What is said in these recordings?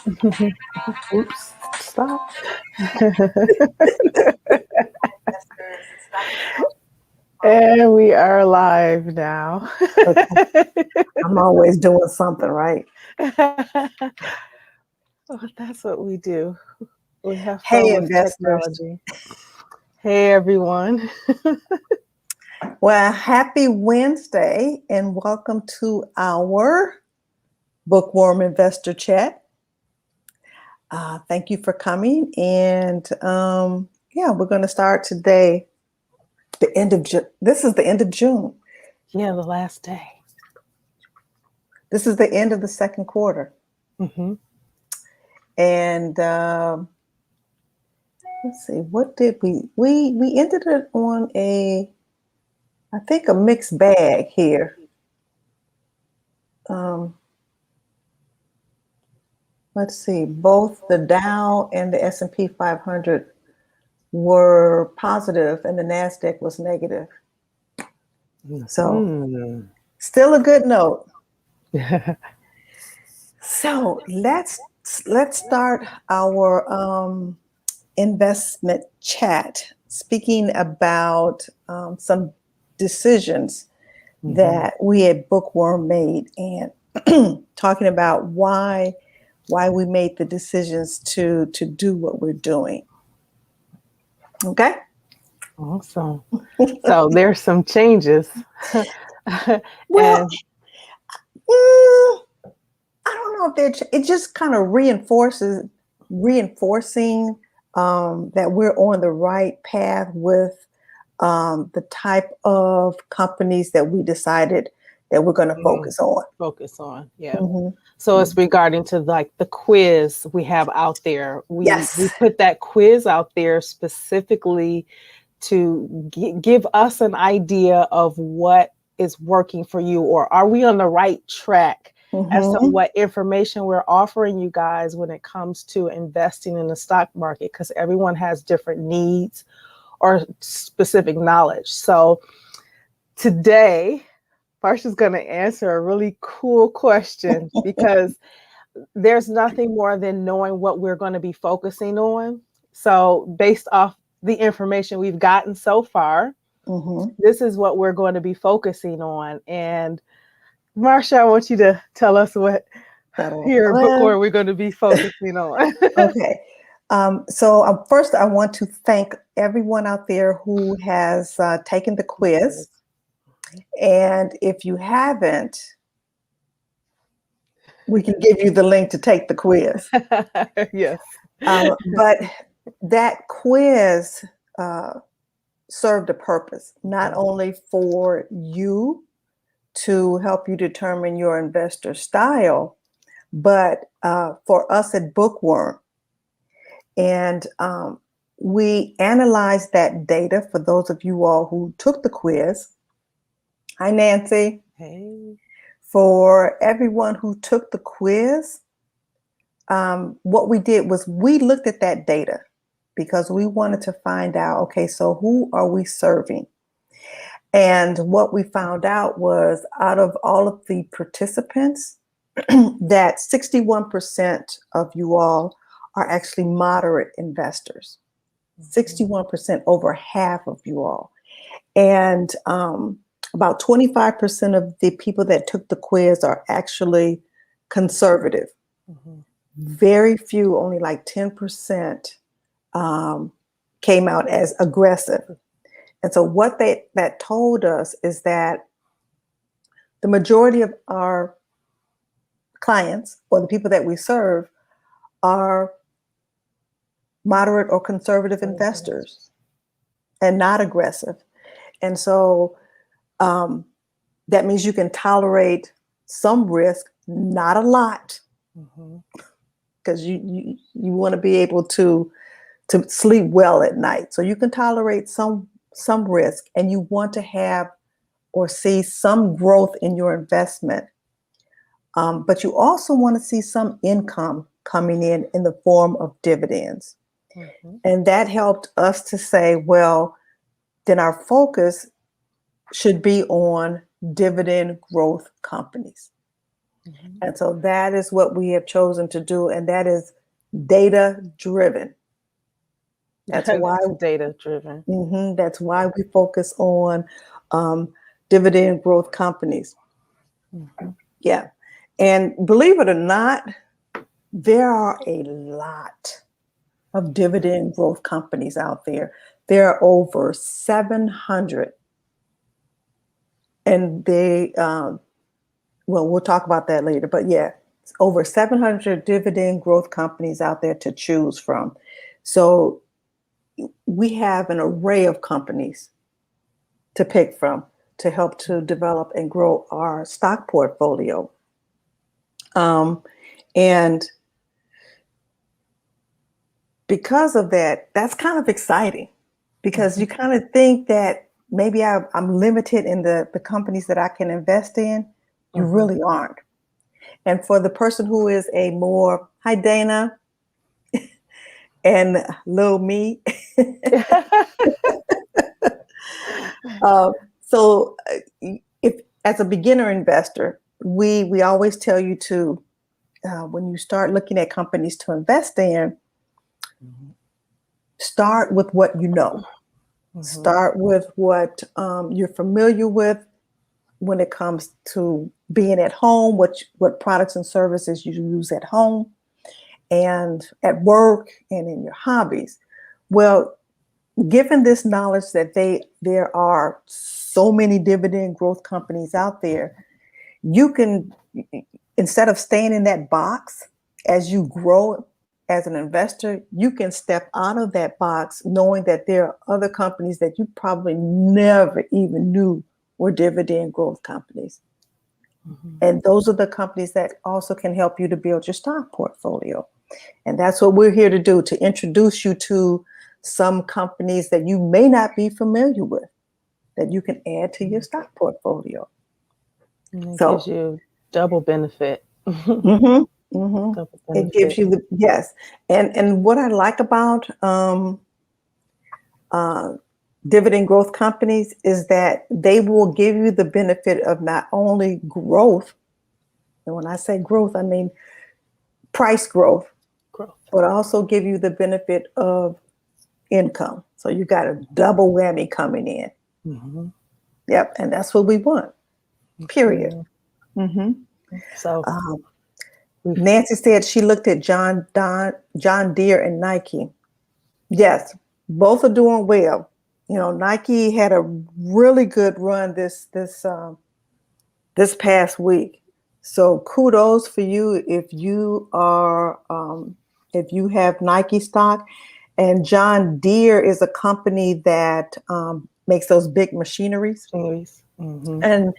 Oops, stop. And we are live now. Okay. I'm always doing something, right? Oh, that's what we do. We have Hey, fun with investors. technology. Hey, everyone. Well, happy Wednesday and welcome to our Bookworm Investor Chat. Thank you for coming. And we're going to start today. This is the end of June. Yeah, the last day. This is the end of the second quarter. Mm-hmm. And let's see, what did we ended it on I think a mixed bag here. Let's see, both the Dow and the S&P 500 were positive and the NASDAQ was negative. So still a good note. So let's start our investment chat, speaking about some decisions that we at Bookworm made and talking about why we made the decisions to do what we're doing. Okay. Awesome. So there's some changes. Well, I don't know if it just kind of reinforcing that we're on the right path with the type of companies that we decided that we're going to focus on. Yeah. Mm-hmm. So it's regarding to like the quiz we have out there. We put that quiz out there specifically to give us an idea of what is working for you, or are we on the right track as to what information we're offering you guys when it comes to investing in the stock market, because everyone has different needs or specific knowledge. So today, Marcia's going to answer a really cool question because there's nothing more than knowing what we're going to be focusing on. So based off the information we've gotten so far, this is what we're going to be focusing on. And Marcia, I want you to tell us what here at Bookworm we're going to be focusing on. Okay. So first, I want to thank everyone out there who has taken the quiz. And if you haven't, we can give you the link to take the quiz. Yes. But that quiz served a purpose, not only for you to help you determine your investor style, but for us at Bookworm. And we analyzed that data for those of you all who took the quiz. Hi, Nancy. Hey. For everyone who took the quiz, what we did was we looked at that data because we wanted to find out, okay, so who are we serving? And what we found out was out of all of the participants, that 61% of you all are actually moderate investors. 61%, over half of you all. And about 25% of the people that took the quiz are actually conservative. Very few, only like 10%, came out as aggressive. And so what that told us is that the majority of our clients or the people that we serve are moderate or conservative investors and not aggressive. And so that means you can tolerate some risk, not a lot, because you want to be able to sleep well at night. So you can tolerate some risk, and you want to have or see some growth in your investment. But you also want to see some income coming in the form of dividends. And that helped us to say, well, then our focus should be on dividend growth companies. Mm-hmm. And so that is what we have chosen to do. And that is data driven. That's why Data driven. that's why we focus on dividend growth companies. Mm-hmm. Yeah. And believe it or not, there are a lot of dividend growth companies out there. There are over 700. And they, well, we'll talk about that later. But yeah, over 700 dividend growth companies out there to choose from. So we have an array of companies to pick from to help to develop and grow our stock portfolio. And because of that, that's kind of exciting because you kind of think that maybe I'm limited in the companies that I can invest in. You really aren't. And for the person who is a more, hi, Dana, and little me. So if as a beginner investor, we always tell you to, when you start looking at companies to invest in, start with what you know. Start with what you're familiar with when it comes to being at home, what products and services you use at home and at work and in your hobbies. Well, given this knowledge that there are so many dividend growth companies out there, you can, instead of staying in that box as you grow as an investor, you can step out of that box knowing that there are other companies that you probably never even knew were dividend growth companies. And those are the companies that also can help you to build your stock portfolio. And that's what we're here to do, to introduce you to some companies that you may not be familiar with, that you can add to your stock portfolio. And it gives you double benefit. Double benefit. It gives you yes. And what I like about dividend growth companies is that they will give you the benefit of not only growth, and when I say growth, I mean price growth, but also give you the benefit of income. So you got a double whammy coming in. Yep, and that's what we want. Period. So Nancy said she looked at John Deere and Nike. Yes, both are doing well. You know, Nike had a really good run this past week. So kudos for you if you are if you have Nike stock. And John Deere is a company that makes those big machineries. And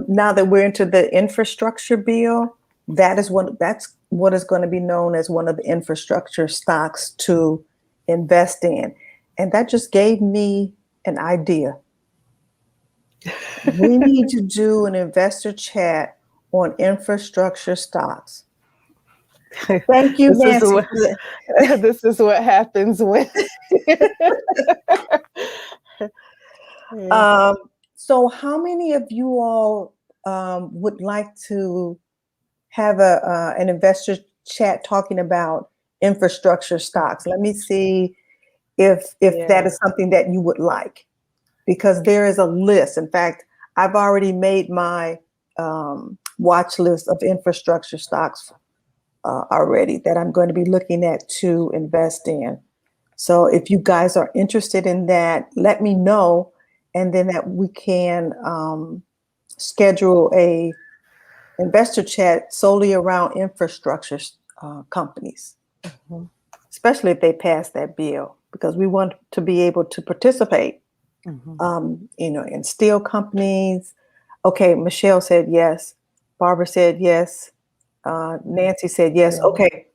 now that we're into the infrastructure bill, that's what is going to be known as one of the infrastructure stocks to invest in. And that just gave me an idea. We need to do an investor chat on infrastructure stocks. Thank you, Nancy. This is what happens when. So how many of you all would like to have an investor chat talking about infrastructure stocks? Let me see if that is something that you would like, because there is a list. In fact, I've already made my watch list of infrastructure stocks already that I'm going to be looking at to invest in. So if you guys are interested in that, let me know, and then that we can schedule a investor chat solely around infrastructure companies, especially if they pass that bill, because we want to be able to participate, in steel companies. Okay, Michelle said yes. Barbara said yes. Nancy said yes. Okay,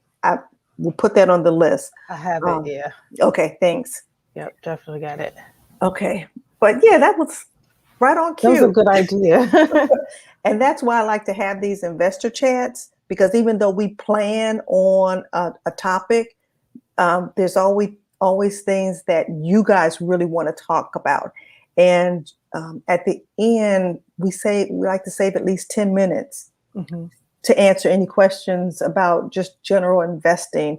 we'll put that on the list. I have it. Yeah. Okay, thanks. Yep, definitely got it. Okay, but yeah, that was right on cue. That was a good idea. And that's why I like to have these investor chats, because even though we plan on a topic, there's always things that you guys really want to talk about. And at the end, we like to save at least 10 minutes to answer any questions about just general investing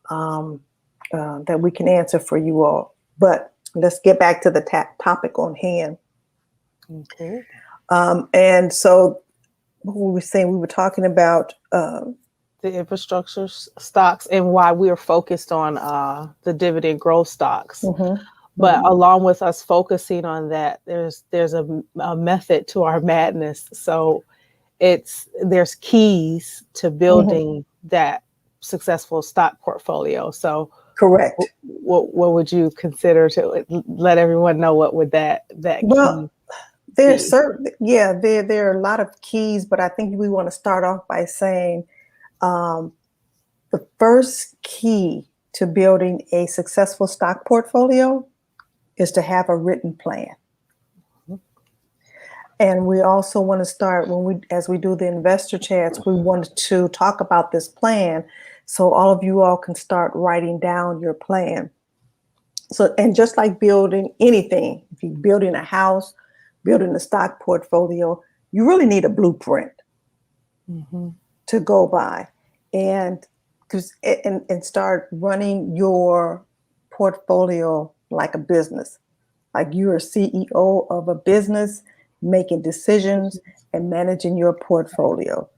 that we can answer for you all. But let's get back to the topic on hand. Okay. And so what were we saying? We were talking about the infrastructure stocks and why we're focused on the dividend growth stocks. But along with us focusing on that, there's a method to our madness. So there's keys to building that successful stock portfolio. So correct. What would you consider to let everyone know what would that well, key there's be? certain, yeah, there are a lot of keys, but I think we want to start off by saying the first key to building a successful stock portfolio is to have a written plan. And we also want to start as we do the investor chats, we wanted to talk about this plan so all of you all can start writing down your plan. So, and just like building anything, if you're building a house, building a stock portfolio, you really need a blueprint to go by and start running your portfolio like a business, like you're a CEO of a business, making decisions and managing your portfolio.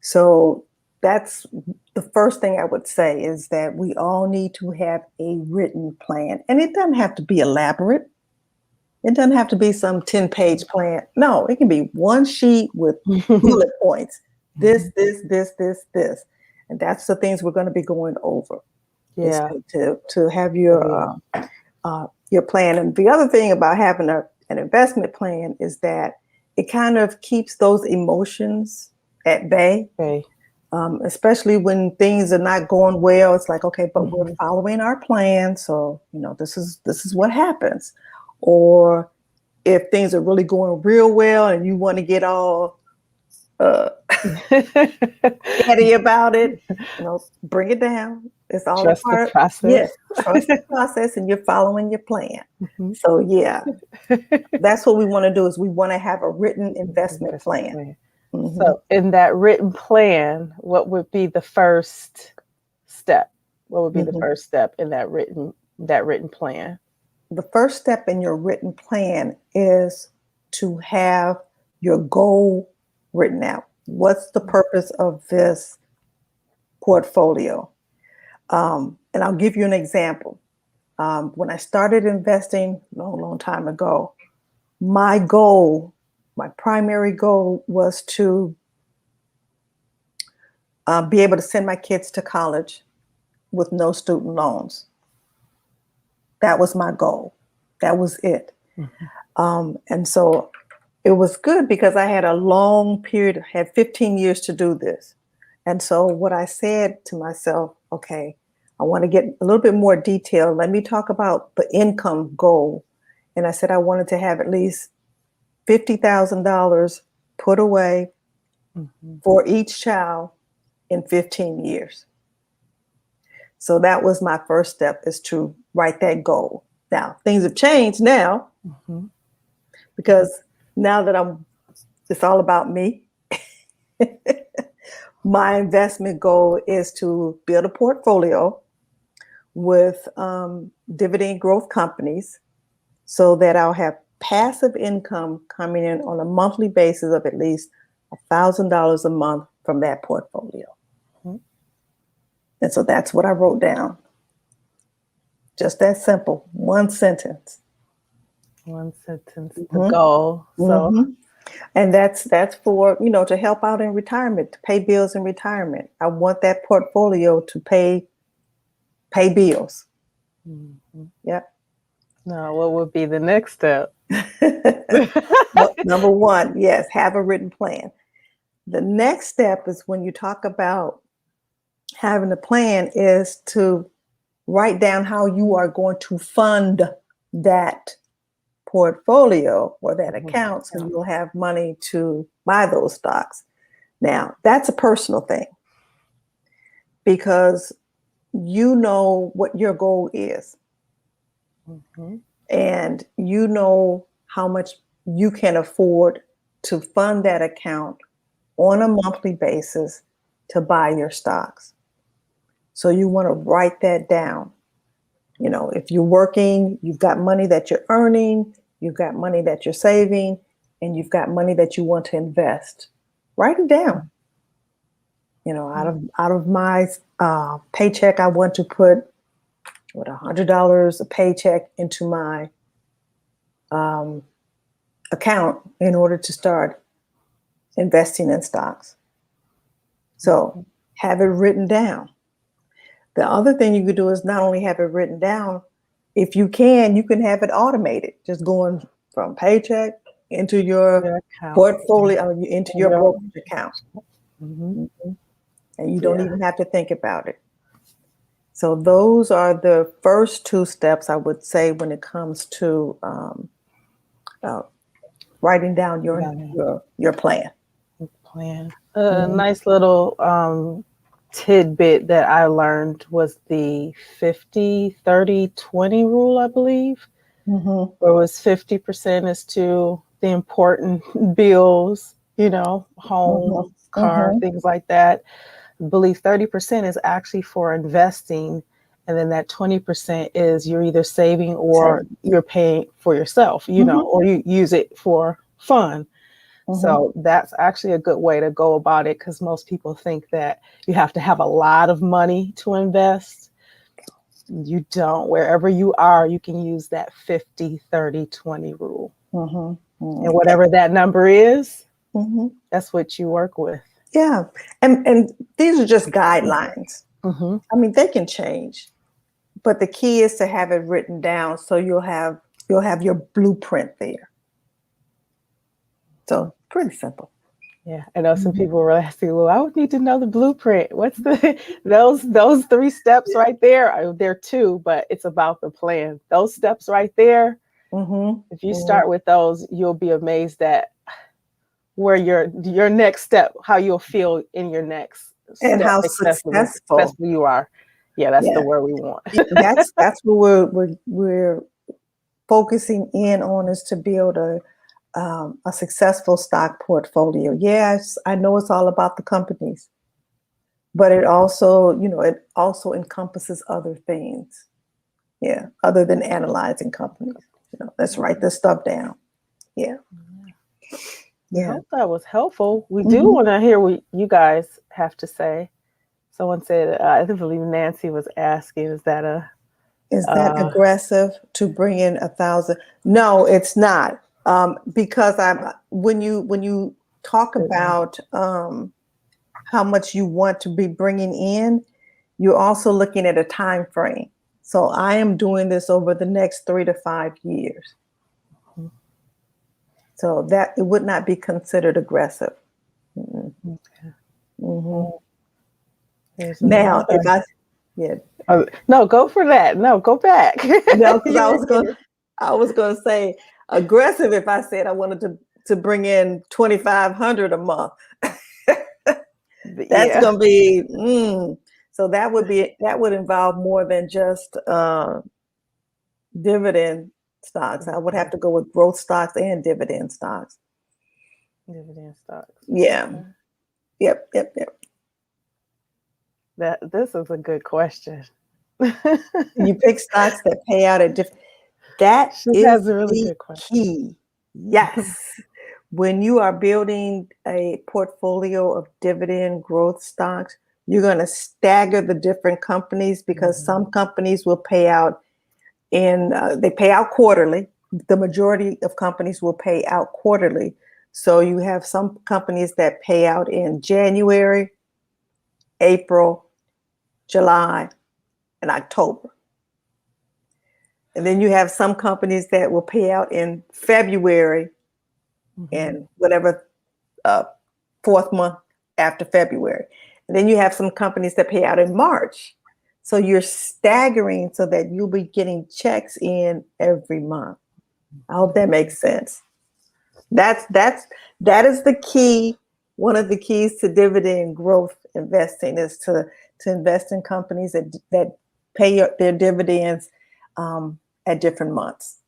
So that's the first thing I would say, is that we all need to have a written plan. And it doesn't have to be elaborate. It doesn't have to be some 10-page plan. No, it can be one sheet with bullet points. This. And that's the things we're going to be going over. Yeah. To have your plan. And the other thing about having an investment plan is that it kind of keeps those emotions at bay. Okay. Especially when things are not going well. It's like, okay, but we're following our plan, so this is what happens. Or if things are really going real well and you want to get all petty about it, bring it down. It's all trust a part the process. Yes, trust the process, and you're following your plan. So yeah, that's what we want to do. Is we want to have a written investment plan. So in that written plan, what would be the first step? What would be the first step in that written plan? The first step in your written plan is to have your goal written out. What's the purpose of this portfolio? And I'll give you an example. When I started investing a long time ago, my primary goal was to be able to send my kids to college with no student loans. That was my goal. That was it. And so it was good because I had a long period, had 15 years to do this. And so what I said to myself, okay, I want to get a little bit more detail. Let me talk about the income goal. And I said I wanted to have at least $50,000 put away for each child in 15 years. So that was my first step, is to write that goal. Now, things have changed now because now that it's all about me. My investment goal is to build a portfolio with dividend growth companies so that I'll have passive income coming in on a monthly basis of at least $1,000 a month from that portfolio. And so that's what I wrote down. Just that simple. One sentence. The goal. So and that's for, to help out in retirement, to pay bills in retirement. I want that portfolio to pay bills. Yep. Now, what would be the next step? Well, number one, yes, have a written plan. The next step is, when you talk about having a plan, is to write down how you are going to fund that portfolio or that account, so you'll have money to buy those stocks. Now, that's a personal thing, because you know what your goal is, and you know how much you can afford to fund that account on a monthly basis to buy your stocks. So you want to write that down. You know, if you're working, you've got money that you're earning, you've got money that you're saving, and you've got money that you want to invest. Write it down. You know, out of my paycheck, I want to put $100 a paycheck into my account in order to start investing in stocks. So have it written down. The other thing you could do is not only have it written down, if you can have it automated, just going from paycheck into your portfolio, into your brokerage account. And you don't even have to think about it. So those are the first two steps, I would say, when it comes to writing down your plan. Nice little tidbit that I learned was the 50-30-20 rule, I believe, where it was 50% is to the important bills, you know, home, car, things like that. I believe 30% is actually for investing. And then that 20% is you're either saving or you're paying for yourself, you know, or you use it for fun. So that's actually a good way to go about it, because most people think that you have to have a lot of money to invest. You don't. Wherever you are, you can use that 50-30-20 rule. And whatever that number is, that's what you work with. Yeah. And these are just guidelines. I mean, they can change. But the key is to have it written down so you'll have your blueprint there. So pretty simple. Yeah, I know some people were asking, well, I would need to know the blueprint. What's those 3 steps right there? There are 2, but it's about the plan. Those steps right there, if you start with those, you'll be amazed at where your next step, how you'll feel in your next step, and how successful you are. Yeah, that's the word we want. That's what we're focusing in on, is to build a successful stock portfolio. Yes, I know it's all about the companies, but it also encompasses other things. Yeah, other than analyzing companies. You know, let's write this stuff down. Yeah. I hope that was helpful. We do want to hear what you guys have to say. Someone said, I believe Nancy was asking, is that aggressive to bring in 1,000? No, it's not. Because when you talk about how much you want to be bringing in, you're also looking at a time frame. So I am doing this over the next 3 to 5 years. So that it would not be considered aggressive. Now, no, go for that. No, go back. No, because I was gonna say aggressive if I said I wanted to bring in $2,500 a month. That's gonna be so that would involve more than just dividend stocks. I would have to go with growth stocks and dividend stocks. Dividend stocks. Yeah. Yep. This is a good question. You pick stocks that pay out at different. That is a really the good question. key. Yes. When you are building a portfolio of dividend growth stocks, you're going to stagger the different companies, because some companies will pay out they pay out quarterly. The majority of companies will pay out quarterly. So you have some companies that pay out in January, April, July, and October. And then you have some companies that will pay out in February and whatever 4th month after February. And then you have some companies that pay out in March. So you're staggering so that you'll be getting checks in every month. I hope that makes sense. That is the key. One of the keys to dividend growth investing is to invest in companies that pay their dividends at different months.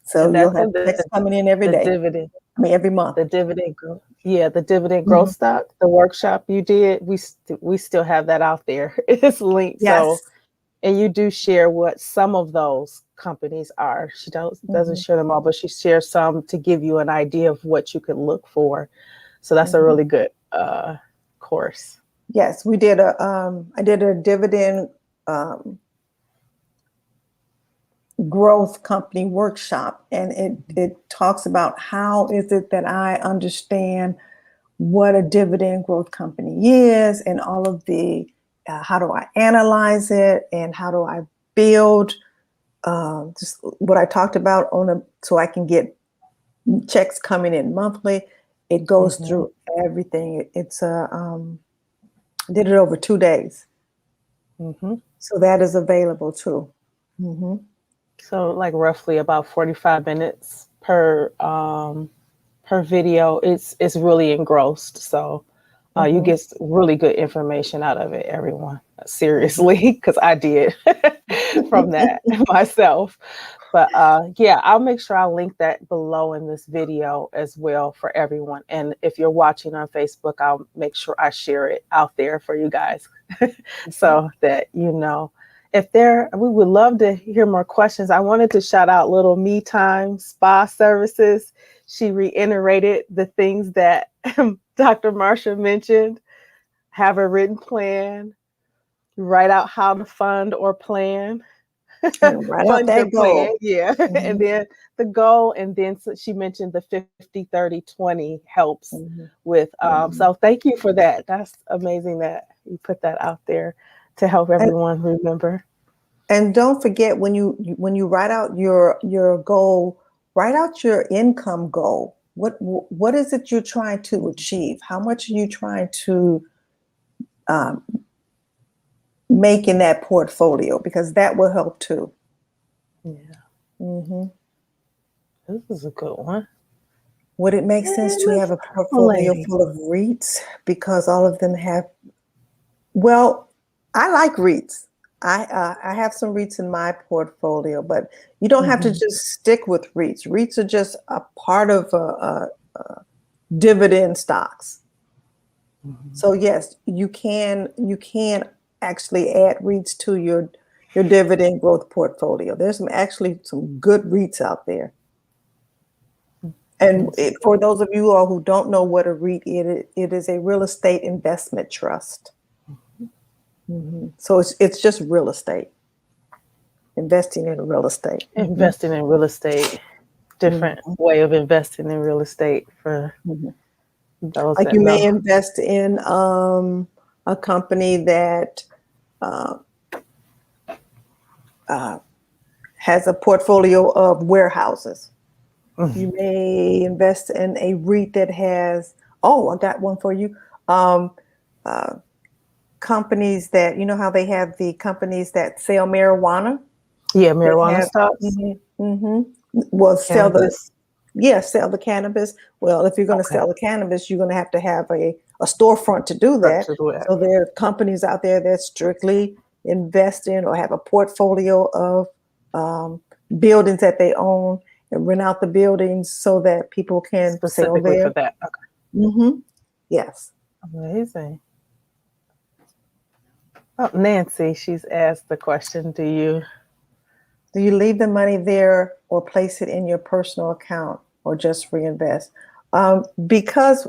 So you'll have checks coming in every day. Dividend. I mean, every month. The dividend growth. Yeah, the dividend growth Mhm. stock, the workshop you did, we still have that out there. It's linked. So, Yes. and you do share what some of those companies are. She doesn't Mhm. share them all, but she shares some to give you an idea of what you could look for. So that's a Mhm. really good course. Yes, we did I did a dividend um, growth company workshop, and it talks about how is it that I understand what a dividend growth company is, and all of the how do I analyze it, and how do I build just what I talked about so I can get checks coming in monthly. It goes Mm-hmm. through everything. It's did it over 2 days, Mm-hmm. so that is available too. Mm-hmm. So like roughly about 45 minutes per video. It's really engrossed. So you Mm-hmm. get really good information out of it, everyone. Mm-hmm. Seriously, because I did from that myself. But yeah, I'll make sure I'll link that below in this video as well for everyone. And if you're watching on Facebook, I'll make sure I share it out there for you guys so that you know. We would love to hear more questions. I wanted to shout out Little Me Time Spa Services. She reiterated the things that Dr. Marcia mentioned. Have a written plan, write out how to fund or plan. And write out Fund your that plan, goal. yeah. And Mm-hmm. then the goal, and then she mentioned the 50-30-20 helps Mm-hmm. with. Mm-hmm. So thank you for that. That's amazing that you put that out there to help And everyone remember. and don't forget when you write out your goal, write out your income goal. What is it you're trying to achieve? How much are you trying to um, make in that portfolio? Because that will help too. Yeah, Hmm. this is a good one. Would it make sense Hey, to Miss have a Purple portfolio Lady. full of REITs because all of them have? Well, I like REITs. I have some REITs in my portfolio, but you don't have to Mhm. just stick with REITs. REITs are just a part of dividend stocks. Mhm. So yes, you can actually add REITs to your dividend growth portfolio. There's some good REITs out there. And That's a good for those of you all who don't know what a REIT is, it is a real estate investment trust. So it's just real estate, investing in real estate. investing in real estate. Different Mhm. way of investing in real estate for Mhm. those Like that you may know. invest in a company that uh, uh, has a portfolio of warehouses. Mhm. You may invest in a REIT that has, oh, I got one for you. Um, uh, Companies that, you know how they have the companies that sell marijuana? Yeah, They marijuana have, stocks, well, cannabis. sell the cannabis. Well, if you're going to Okay, sell the cannabis, you're going to have a storefront to do that. structured web. So there are companies out there that strictly invest in or have a portfolio of um, buildings that they own and rent out the buildings so that people can sell Specifically for there. that. Okay, Hmm. Yes. amazing. Oh, Nancy, she's asked the question: Do you leave the money there or place it in your personal account or just reinvest? Because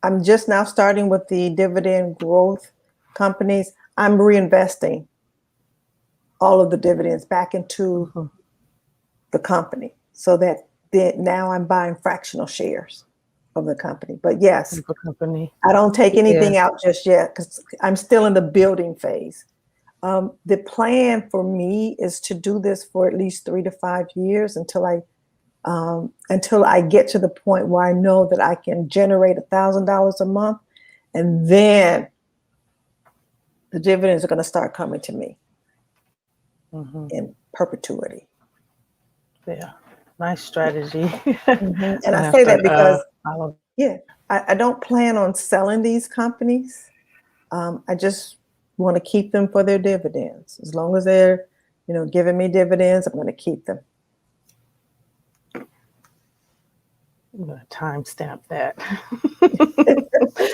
I'm just now starting with the dividend growth companies, I'm reinvesting all of the dividends back into Mhm. the company so that now I'm buying fractional shares of the company. But yes, Of a company? I don't take Yeah. anything out just yet because I'm still in the building phase. The plan for me is to do this for at least 3 to 5 years until I get to the point where I know that I can generate $1,000 a month, and then the dividends are going to start coming to me Hmm. in perpetuity. Yeah. Nice strategy. And I I have say to that because, follow. yeah, I don't plan on selling these companies. I just want to keep them for their dividends. As long as they're, giving me dividends, I'm going to keep them. I'm going to timestamp that.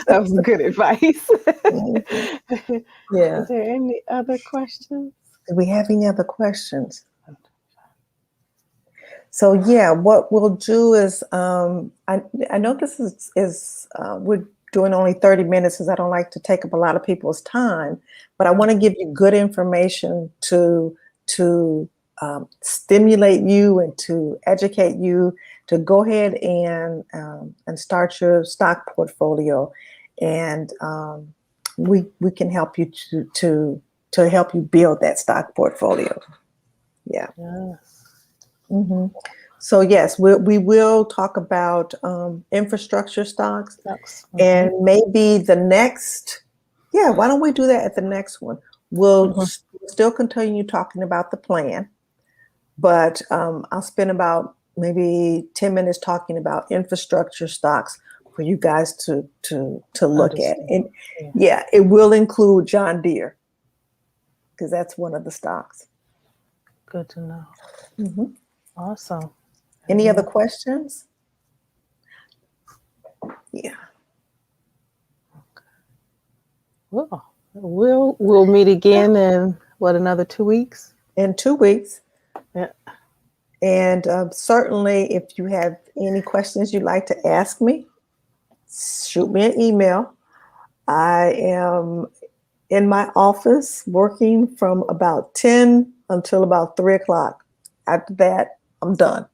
That was good advice. Yeah. Is there any other questions? Do we have any other questions? So yeah, what we'll do is, I know this is we're doing only 30 minutes because I don't like to take up a lot of people's time, but I want to give you good information to stimulate you and to educate you to go ahead and start your stock portfolio, and we can help you to help you build that stock portfolio. Yeah. Yes. Mm-hmm. So yes, we will talk about infrastructure stocks, and maybe the next. Yeah, why don't we do that at the next one? We'll still continue talking about the plan, but I'll spend about maybe 10 minutes talking about infrastructure stocks for you guys to look at. And yeah, it will include John Deere because that's one of the stocks. Good to know. Mm-hmm. Awesome. Any other questions? Yeah. Well, we'll meet again in another 2 weeks? In 2 weeks. Yeah. And certainly, if you have any questions you'd like to ask me, shoot me an email. I am in my office working from about 10 until about 3 o'clock. After that, I'm done.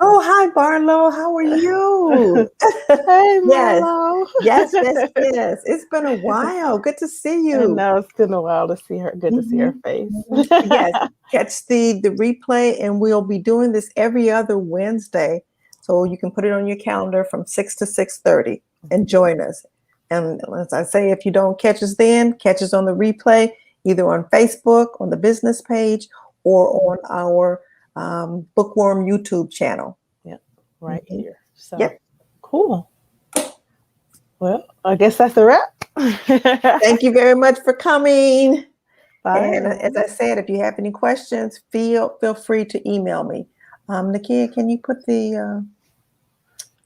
Oh, hi, Barlow. How are you? Hey, Marlo. Yes. It's been a while. Good to see you. I know it's been a while to see her. Good to see her face. Yes, catch the replay, and we'll be doing this every other Wednesday. So you can put it on your calendar from 6 to 6:30 and join us. And as I say, if you don't catch us then, catch us on the replay, either on Facebook, on the business page, or on our Bookworm YouTube channel. Yeah, right here. So cool. Well, I guess that's a wrap. Thank you very much for coming. Bye. And as I said, if you have any questions, feel free to email me. Nakia, can you put the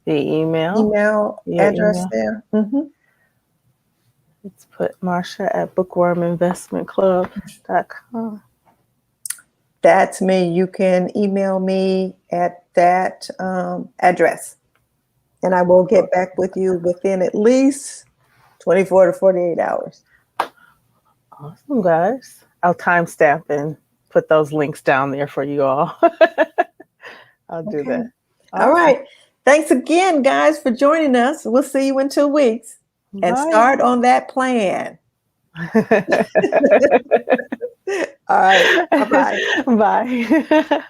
email address there? Mm-hmm. Let's put Marcia at bookworminvestmentclub.com. That's me. You can email me at that address, and I will get back with you within at least 24 to 48 hours. Awesome, guys. I'll timestamp and put those links down there for you all. I'll do that. Awesome. All right. Thanks again, guys, for joining us. We'll see you in 2 weeks. Bye. And start on that plan. All right. Bye-bye. Bye.